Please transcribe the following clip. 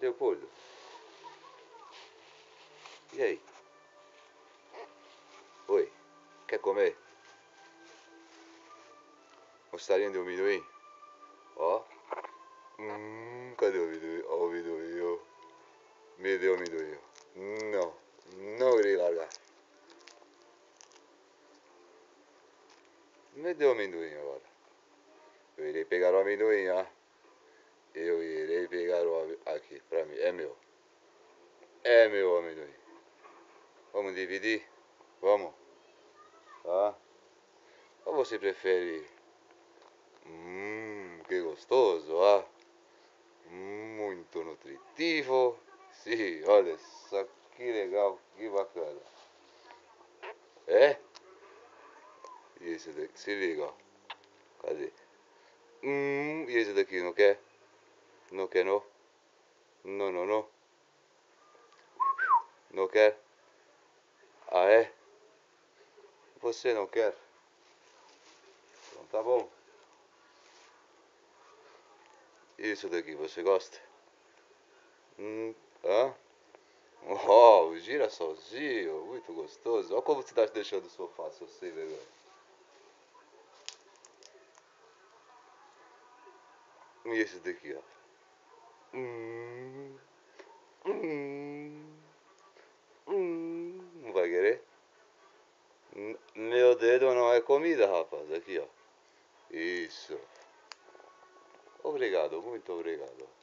Leopoldo. E aí? Oi, quer comer? Gostaria de um amendoim? Ó. Cadê o amendoim? Ó o amendoim, ó. Me deu o amendoim. Não, não irei largar. Me deu o amendoim agora. Eu irei pegar o amendoim, ó. Eu irei pegar o amendoim. Aqui, pra mim, é meu. É meu amendoim. Vamos dividir? Vamos? Tá? Ou você prefere? Que gostoso, ó. Muito nutritivo. Sim, olha só que legal, que bacana. É? E esse daqui, se liga, ó. Cadê? E esse daqui não quer? Não quer não? Não, não, não. Não quer? Ah, é? Você não quer? Então tá bom. Isso daqui, você gosta? Hã? Oh, o girassolzinho, muito gostoso. Olha como você tá deixando o sofá, seu sem vergonha. E esse daqui, ó. Não vai querer? Meu dedo não é comida, rapaz. Aqui, ó. Isso. Obrigado, muito obrigado.